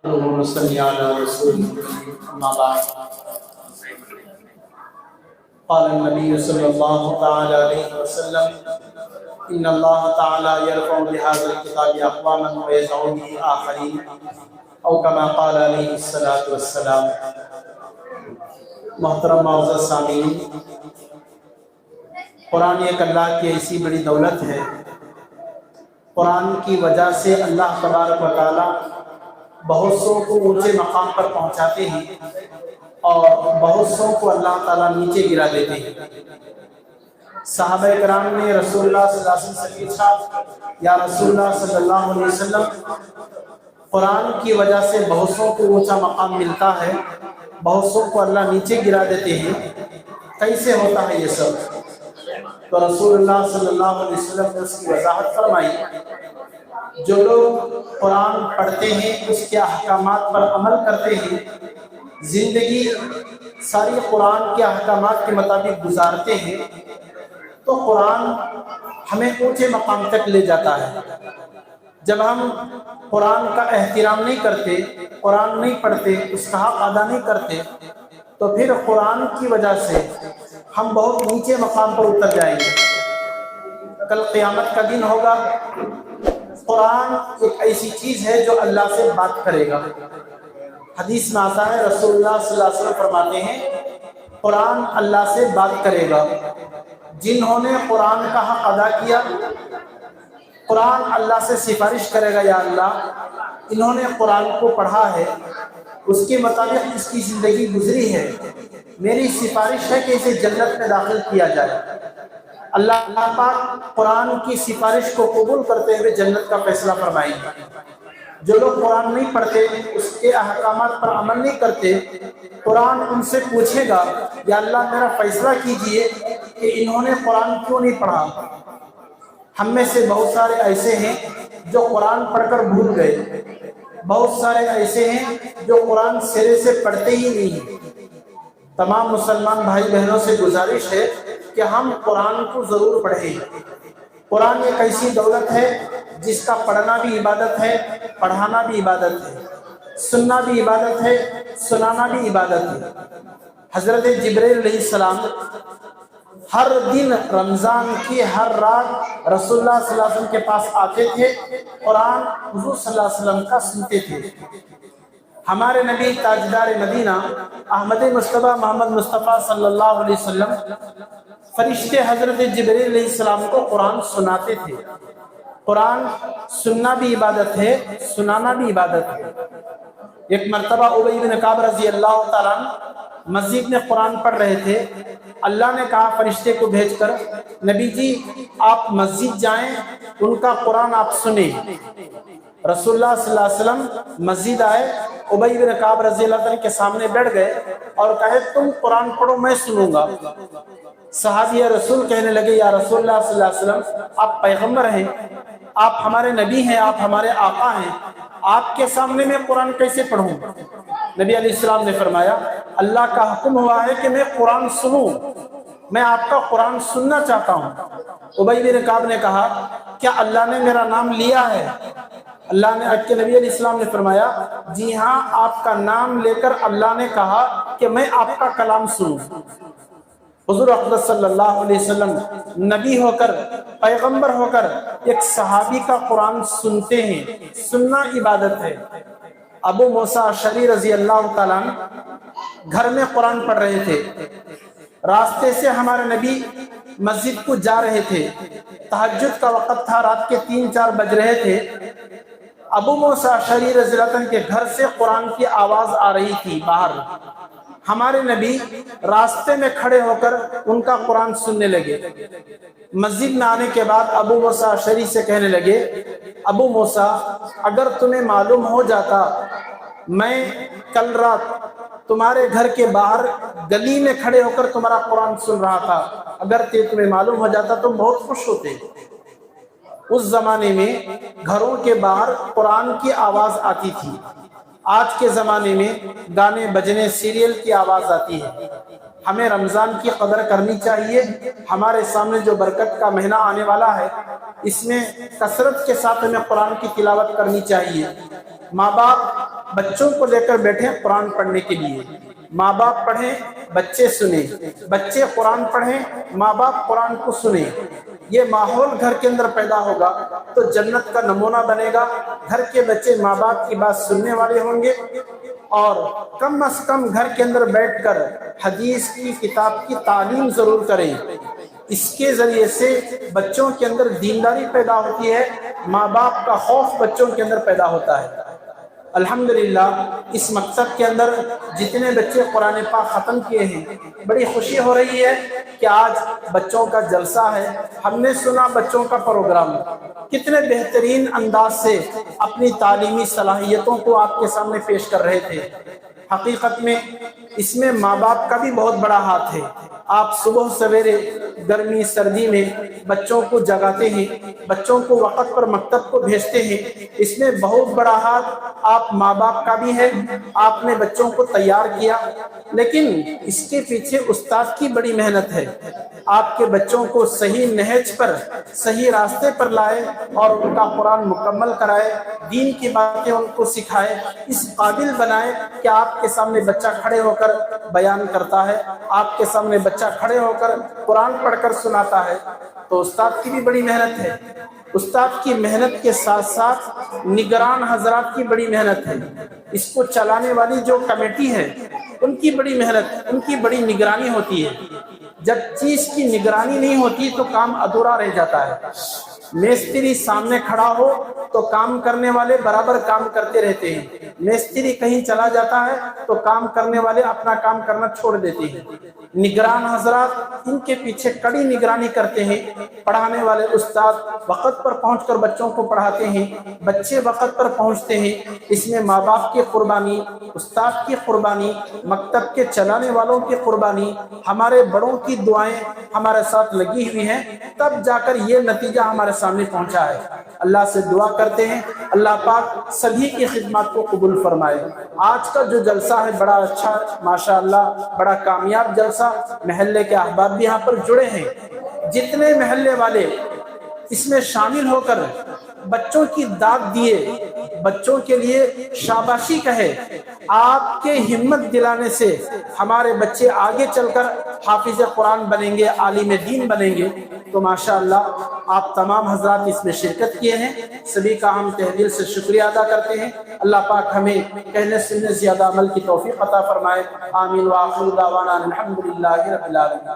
اللهم صل على رسول أما بعد. قال النبي صلى الله تعالى عليه وسلم إن الله تعالى يرفع بهذا الكتاب أقواما ويضع به آخرين أو كما قال عليه الصلاة والسلام. محترم معزز سامعین، قرآن ایک اللہ کی ایسی بڑی دولت ہے. قرآن کی وجہ سے اللہ تبارک و تعالی بہت سو کو اونچے مقام پر پہنچاتے ہیں اور بہت سو کو اللہ تعالیٰ نیچے گرا دیتے ہیں. صحابہ کرام نے رسول اللہ صلی اللہ علیہ وسلم سے پوچھا، یا رسول اللہ صلی اللہ علیہ وسلم، قرآن کی وجہ سے بہت سو کو اونچا مقام ملتا ہے، بہت سو کو اللہ نیچے گرا دیتے ہیں، کیسے ہوتا ہے یہ سب؟ تو رسول اللہ صلی اللہ علیہ وسلم نے اس کی وضاحت فرمائی. جو لوگ قرآن پڑھتے ہیں، اس کے احکامات پر عمل کرتے ہیں، زندگی ساری قرآن کے احکامات کے مطابق گزارتے ہیں، تو قرآن ہمیں اونچے مقام تک لے جاتا ہے. جب ہم قرآن کا احترام نہیں کرتے، قرآن نہیں پڑھتے، اس کا حق ادا نہیں کرتے، تو پھر قرآن کی وجہ سے ہم بہت نیچے مقام پر اتر جائیں گے. کل قیامت کا دن ہوگا. قرآن ایک ایسی چیز ہے جو اللہ سے بات کرے گا. حدیث میں آتا ہے، رسول اللہ صلی اللہ علیہ وسلم فرماتے ہیں، قرآن اللہ سے بات کرے گا. جنہوں نے قرآن کا حق ادا کیا، قرآن اللہ سے سفارش کرے گا، یا اللہ، انہوں نے قرآن کو پڑھا ہے، اس کے مطابق اس کی زندگی گزری ہے، میری سفارش ہے کہ اسے جنت میں داخل کیا جائے. اللہ پاک قرآن کی سفارش کو قبول کرتے ہوئے جنت کا فیصلہ فرمائیں گے. جو لوگ قرآن نہیں پڑھتے، اس کے احکامات پر عمل نہیں کرتے، قرآن ان سے پوچھے گا، یا اللہ میرا فیصلہ کیجئے کہ انہوں نے قرآن کیوں نہیں پڑھا. ہم میں سے بہت سارے ایسے ہیں جو قرآن پڑھ کر بھول گئے، بہت سارے ایسے ہیں جو قرآن سرے سے پڑھتے ہی نہیں ہیں. تمام مسلمان بھائی بہنوں سے گزارش ہے کہ ہم قرآن کو ضرور پڑھیں. قرآن ایک ایسی دولت ہے جس کا پڑھنا بھی عبادت ہے، پڑھانا بھی عبادت ہے، سننا بھی عبادت ہے، سنانا بھی عبادت ہے. حضرت جبرائیل علیہ السلام ہر دن رمضان کی ہر رات رسول اللہ صلی اللہ علیہ وسلم کے پاس آتے تھے، قرآن حضور صلی اللہ علیہ وسلم کا سنتے تھے. ہمارے نبی تاجدار مدینہ احمد مصطفیٰ محمد مصطفیٰ صلی اللہ علیہ وسلم فرشتے حضرت جبرائیل علیہ السلام کو قرآن سناتے تھے. قرآن سننا بھی عبادت ہے، سنانا بھی عبادت ہے. ایک مرتبہ ابی بن کعب رضی اللہ تعالیٰ مسجد میں قرآن پڑھ رہے تھے. اللہ نے کہا فرشتے کو بھیج کر، نبی جی آپ مسجد جائیں، ان کا قرآن آپ سنیں. رسول اللہ صلی اللہ علیہ وسلم مسجد آئے، ابی بن کعب رضی اللہ عنہ کے سامنے بیٹھ گئے اور کہے تم قرآن پڑھو، میں سنوں گا. صحابی رسول کہنے لگے، یا رسول اللہ صلی اللہ علیہ وسلم، آپ پیغمبر ہیں، آپ ہمارے نبی ہیں، آپ ہمارے آقا ہیں، آپ کے سامنے میں قرآن کیسے پڑھوں؟ نبی علیہ السلام نے فرمایا، اللہ کا حکم ہوا ہے کہ میں قرآن سنوں، میں آپ کا قرآن سننا چاہتا ہوں. ابی بن کعب نے کہا، کیا اللہ نے میرا نام لیا ہے؟ اللہ نے کے نبی علیہ السلام نے فرمایا، جی ہاں، آپ کا نام لے کر اللہ نے کہا کہ میں آپ کا کلام سنوں. حضور اقدس صلی اللہ علیہ وسلم نبی ہو کر، پیغمبر ہو کر، ایک صحابی کا قرآن سنتے ہیں. سننا عبادت ہے. ابو موسیٰ اشعری رضی اللہ تعالیٰ گھر میں قرآن پڑھ رہے تھے. راستے سے ہمارے نبی مسجد کو جا رہے تھے. تہجد کا وقت تھا، رات کے 3-4 بج رہے تھے. ابو موسیٰ اشعری رضی اللہ عنہ کے گھر سے قرآن کی آواز آ رہی تھی باہر. ہمارے نبی راستے میں کھڑے ہو کر ان کا قرآن سننے لگے. مسجد میں آنے کے بعد ابو موسیٰ اشعری سے کہنے لگے، ابو موسیٰ، اگر تمہیں معلوم ہو جاتا میں کل رات تمہارے گھر کے باہر گلی میں کھڑے ہو کر تمہارا قرآن سن رہا تھا، اگر تمہیں معلوم ہو جاتا تم بہت خوش ہوتے. اس زمانے میں گھروں کے باہر قرآن کی آواز آتی تھی. آج کے زمانے میں گانے بجنے، سیریل کی آواز آتی ہے. ہمیں رمضان کی قدر کرنی چاہیے. ہمارے سامنے جو برکت کا مہینہ آنے والا ہے، اس میں کثرت کے ساتھ ہمیں قرآن کی تلاوت کرنی چاہیے. ماں باپ بچوں کو لے کر بیٹھے قرآن پڑھنے کے لیے، ماں باپ پڑھیں بچے سنیں، بچے قرآن پڑھیں ماں باپ قرآن کو سنیں، یہ ماحول گھر کے اندر پیدا ہوگا تو جنت کا نمونہ بنے گا۔ گھر کے بچے ماں باپ کی بات سننے والے ہوں گے، اور کم از کم گھر کے اندر بیٹھ کر حدیث کی کتاب کی تعلیم ضرور کریں۔ اس کے ذریعے سے بچوں کے اندر دینداری پیدا ہوتی ہے، ماں باپ کا خوف بچوں کے اندر پیدا ہوتا ہے۔ الحمدللہ اس مقصد کے اندر جتنے بچے قرآن پاک ختم کیے ہیں، بڑی خوشی ہو رہی ہے کہ آج بچوں کا جلسہ ہے۔ ہم نے سنا بچوں کا پروگرام کتنے بہترین انداز سے اپنی تعلیمی صلاحیتوں کو آپ کے سامنے پیش کر رہے تھے۔ حقیقت میں اس میں ماں باپ کا بھی بہت بڑا ہاتھ ہے۔ آپ صبح سویرے گرمی سردی میں بچوں کو جگاتے ہیں، بچوں کو وقت پر مکتب کو بھیجتے ہیں، اس میں بہت بڑا ہاتھ آپ ماں باپ کا بھی ہے۔ آپ نے بچوں کو تیار کیا، لیکن اس کے پیچھے استاد کی بڑی محنت ہے۔ آپ کے بچوں کو صحیح نہج پر، صحیح راستے پر لائے اور ان کا قرآن مکمل کرائے، دین کی باتیں ان کو سکھائے، اس قابل بنائے کہ آپ کے سامنے بچہ کھڑے ہو کر بیان کرتا ہے، آپ کے سامنے بچہ کھڑے ہو کر قرآن پڑھ کر سناتا ہے۔ تو استاد کی بھی بڑی محنت ہے۔ استاد کی محنت کے ساتھ ساتھ نگران حضرات کی بڑی محنت ہے۔ اس کو چلانے والی جو کمیٹی ہے ان کی بڑی محنت، ان کی بڑی نگرانی ہوتی ہے۔ جب چیز کی نگرانی نہیں ہوتی تو کام ادھورا رہ جاتا ہے۔ میستری سامنے کھڑا ہو تو کام کرنے والے برابر کام کرتے رہتے ہیں، میستری کہیں چلا جاتا ہے تو کام کرنے والے اپنا کام کرنا چھوڑ دیتے ہیں۔ نگران حضرات ان کے پیچھے کڑی نگرانی کرتے ہیں۔ پڑھانے والے استاد وقت پر پہنچ کر بچوں کو پڑھاتے ہیں، بچے وقت پر پہنچتے ہیں۔ اس میں ماں باپ کی قربانی، استاد کی قربانی، مکتب کے چلانے والوں کی قربانی، ہمارے بڑوں کی دعائیں ہمارے ساتھ لگی ہوئی ہیں، تب جا کر یہ نتیجہ ہمارے سامنے پہنچا ہے۔ اللہ سے دعا کرتے ہیں اللہ پاک سبھی کی خدمات کو قبول فرمائے۔ آج کا جو جلسہ ہے بڑا اچھا، ماشاءاللہ بڑا کامیاب جلسہ، محلے کے احباب بھی یہاں پر جڑے ہیں۔ جتنے محلے والے اس میں شامل ہو کر بچوں کی داد دیے، بچوں کے لیے شاباشی کہے، آپ کے ہمت دلانے سے ہمارے بچے آگے چل کر حافظ قرآن بنیں گے، عالم دین بنیں گے۔ تو ماشاءاللہ آپ تمام حضرات اس میں شرکت کیے ہیں، سبھی کا ہم تہ دل سے شکریہ ادا کرتے ہیں۔ اللہ پاک ہمیں کہنے سننے زیادہ عمل کی توفیق عطا فرمائے۔ آمین وآخر دعوانا الحمدللہ رب العالمین۔